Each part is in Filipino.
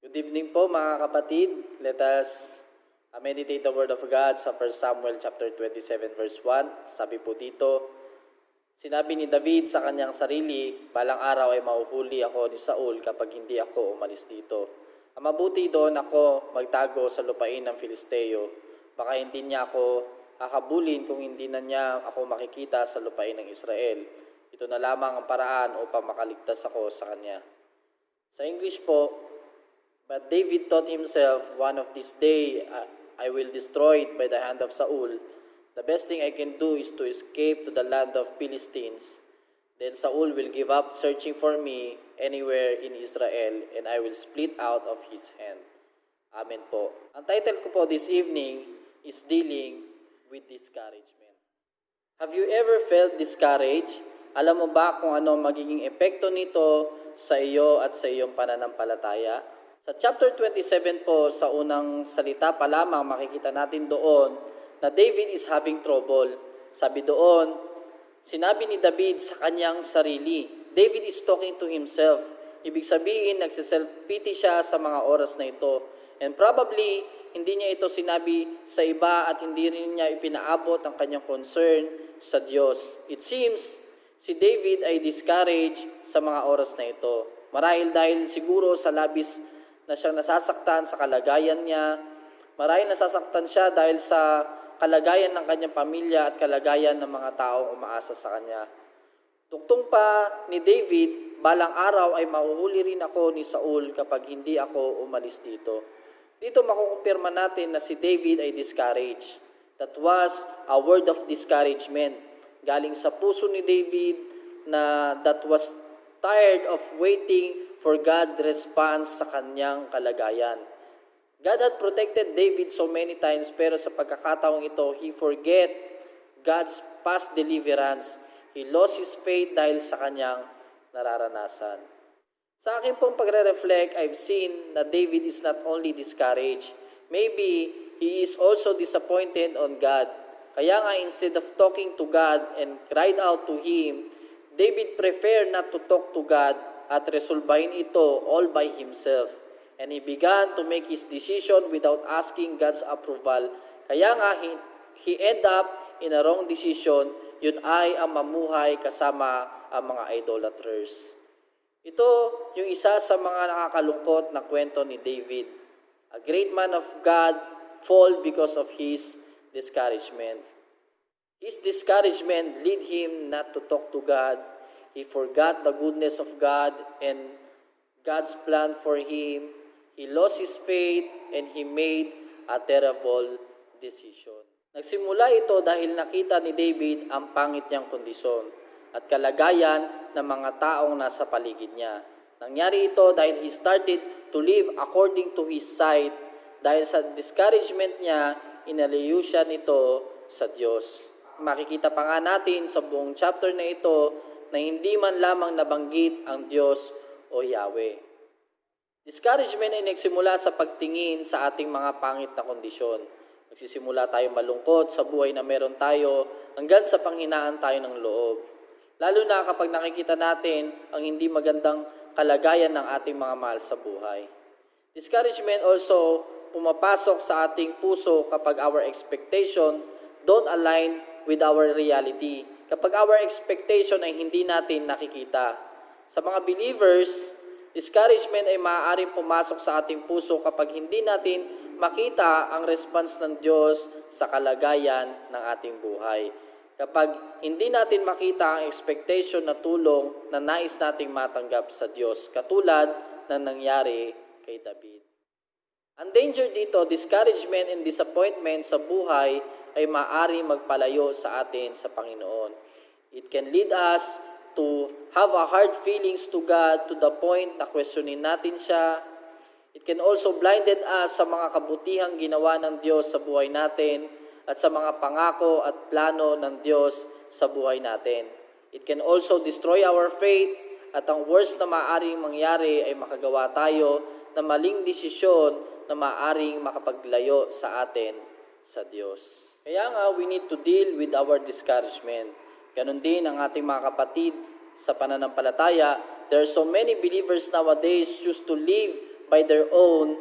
Good evening po mga kapatid. Let us meditate the Word of God sa 1 Samuel chapter 27 verse 1. Sabi po dito, sinabi ni David sa kanyang sarili, balang araw ay mahuhuli ako ni Saul kapag hindi ako umalis dito. Ang mabuti doon ako magtago sa lupain ng Filisteo. Baka hindi niya ako hakabulin kung hindi na niya ako makikita sa lupain ng Israel. Ito na lamang ang paraan upang makaligtas ako sa kanya. Sa English po, but David thought himself, one of this day I will destroy it by the hand of Saul. The best thing I can do is to escape to the land of Philistines. Then Saul will give up searching for me anywhere in Israel, and I will split out of his hand. Amen po. Ang title ko po this evening is Dealing with Discouragement. Have you ever felt discouraged? Alam mo ba kung ano magiging epekto nito sa iyo at sa iyong pananampalataya? Sa chapter 27 po, sa unang salita pa lamang, makikita natin doon na David is having trouble. Sabi doon, sinabi ni David sa kanyang sarili. David is talking to himself. Ibig sabihin, nagsiself-pity siya sa mga oras na ito. And probably, hindi niya ito sinabi sa iba at hindi rin niya ipinaabot ang kanyang concern sa Diyos. It seems, si David ay discouraged sa mga oras na ito. Marahil dahil siguro sa labis na siyang nasasaktan sa kalagayan niya. Marahil nasasaktan siya dahil sa kalagayan ng kanyang pamilya at kalagayan ng mga taong umaasa sa kanya. Tuktong pa ni David, balang araw ay mahuhuli rin ako ni Saul kapag hindi ako umalis dito. Dito makukumpirma natin na si David ay discouraged. That was a word of discouragement. Galing sa puso ni David na that was tired of waiting for God's response sa kanyang kalagayan. God had protected David so many times, pero sa pagkakataong ito, he forget God's past deliverance. He lost his faith dahil sa kanyang nararanasan. Sa akin pong pagre-reflect, I've seen that David is not only discouraged, maybe he is also disappointed on God. Kaya nga, instead of talking to God and cried out to Him, David preferred not to talk to God at resolbahin ito all by himself. And he began to make his decision without asking God's approval. Kaya nga, he end up in a wrong decision. Yun ay ang mamuhay kasama ang mga idolaters. Ito yung isa sa mga nakakalungkot na kwento ni David. A great man of God fall because of his discouragement. His discouragement lead him not to talk to God. He forgot the goodness of God and God's plan for him. He lost his faith and he made a terrible decision. Nagsimula ito dahil nakita ni David ang pangit niyang kondisyon at kalagayan ng mga taong nasa paligid niya. Nangyari ito dahil he started to live according to his sight. Dahil sa discouragement niya, inalayo siya nito sa Diyos. Makikita pa nga natin sa buong chapter na ito na hindi man lamang nabanggit ang Diyos o Yahweh. Discouragement ay nagsimula sa pagtingin sa ating mga pangit na kondisyon. Nagsisimula tayo malungkot sa buhay na meron tayo hanggang sa panghinaan tayo ng loob. Lalo na kapag nakikita natin ang hindi magandang kalagayan ng ating mga mahal sa buhay. Discouragement also pumapasok sa ating puso kapag our expectation don't align with our reality. Kapag our expectation ay hindi natin nakikita. Sa mga believers, discouragement ay maaaring pumasok sa ating puso kapag hindi natin makita ang response ng Diyos sa kalagayan ng ating buhay. Kapag hindi natin makita ang expectation na tulong na nais nating matanggap sa Diyos, katulad na nangyari kay David. Ang danger dito, discouragement and disappointment sa buhay ay maaaring magpalayo sa atin sa Panginoon. It can lead us to have a hard feelings to God to the point na questionin natin siya. It can also blinded us sa mga kabutihang ginawa ng Diyos sa buhay natin at sa mga pangako at plano ng Diyos sa buhay natin. It can also destroy our faith at ang worst na maaaring mangyari ay makagawa tayo ng maling desisyon na maaaring makapaglayo sa atin sa Diyos. Kaya nga, we need to deal with our discouragement. Ganon din ang ating mga kapatid sa pananampalataya. There are so many believers nowadays choose to live by their own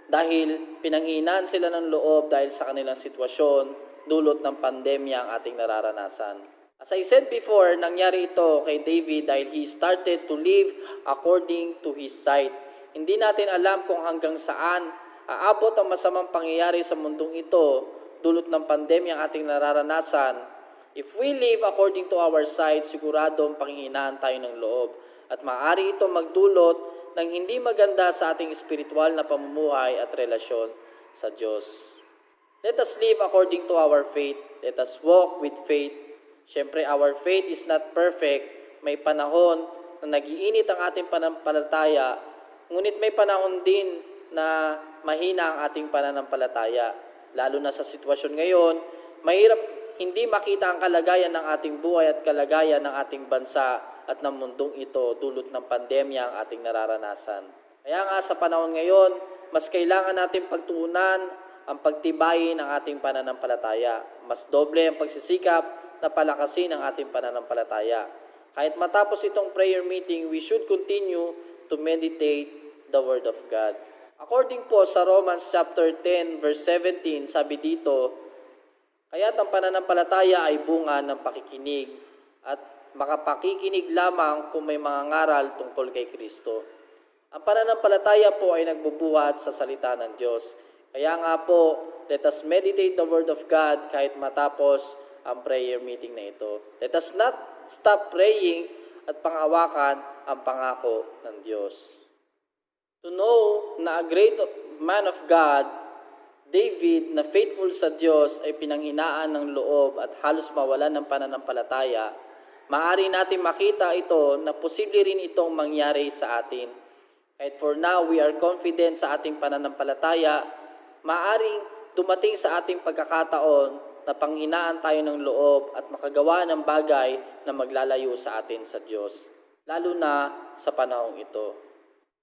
dahil pinanghinaan sila ng loob dahil sa kanilang sitwasyon, dulot ng pandemya ang ating nararanasan. As I said before, nangyari ito kay David dahil he started to live according to his sight. Hindi natin alam kung hanggang saan aabot ang masamang pangyayari sa mundong ito, dulot ng pandemya ang ating nararanasan. If we live according to our sight, siguradong panghihinaan tayo ng loob. At maaari ito magdulot ng hindi maganda sa ating espiritual na pamumuhay at relasyon sa Diyos. Let us live according to our faith. Let us walk with faith. Siyempre, our faith is not perfect. May panahon na nagiinit ang ating pananampalataya, ngunit may panahon din na mahina ang ating pananampalataya. Lalo na sa sitwasyon ngayon, mahirap hindi makita ang kalagayan ng ating buhay at kalagayan ng ating bansa at ng mundong ito dulot ng pandemya ang ating nararanasan. Kaya nga sa panahon ngayon, mas kailangan natin pagtuunan ang pagtibayin ng ating pananampalataya. Mas doble ang pagsisikap na palakasin ang ating pananampalataya. Kahit matapos itong prayer meeting, we should continue to meditate the Word of God. According po sa Romans chapter 10 verse 17, sabi dito, kaya't ang pananampalataya ay bunga ng pakikinig at makapakikinig lamang kung may mga ngaral tungkol kay Kristo. Ang pananampalataya po ay nagbubuhat sa salita ng Diyos. Kaya nga po, let us meditate the Word of God kahit matapos ang prayer meeting na ito. Let us not stop praying at pangawakan ang pangako ng Diyos. To know na a great man of God, David, na faithful sa Diyos, ay pinanghinaan ng loob at halos mawalan ng pananampalataya, maaari natin makita ito na posible rin itong mangyari sa atin. Kahit for now, we are confident sa ating pananampalataya, maaaring dumating sa ating pagkakataon na panghinaan tayo ng loob at makagawa ng bagay na maglalayo sa atin sa Diyos, lalo na sa panahong ito.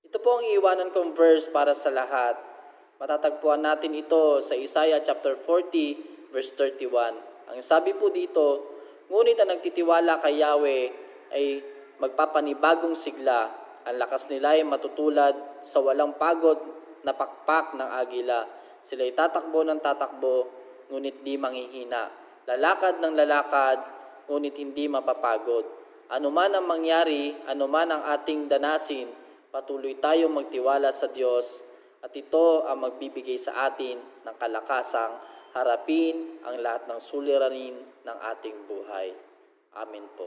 Ito po ang iiwanan kong verse para sa lahat. Matatagpuan natin ito sa Isaiah chapter 40 verse 31. Ang sabi po dito, ngunit ang nagtitiwala kay Yahweh ay magpapanibagong sigla. Ang lakas nila ay matutulad sa walang pagod na pakpak ng agila. Sila'y tatakbo ng tatakbo, ngunit di manghihina. Lalakad ng lalakad, ngunit hindi mapapagod. Ano man ang mangyari, ano man ang ating danasin, patuloy tayong magtiwala sa Diyos at ito ang magbibigay sa atin ng kalakasang harapin ang lahat ng suliranin ng ating buhay. Amen po.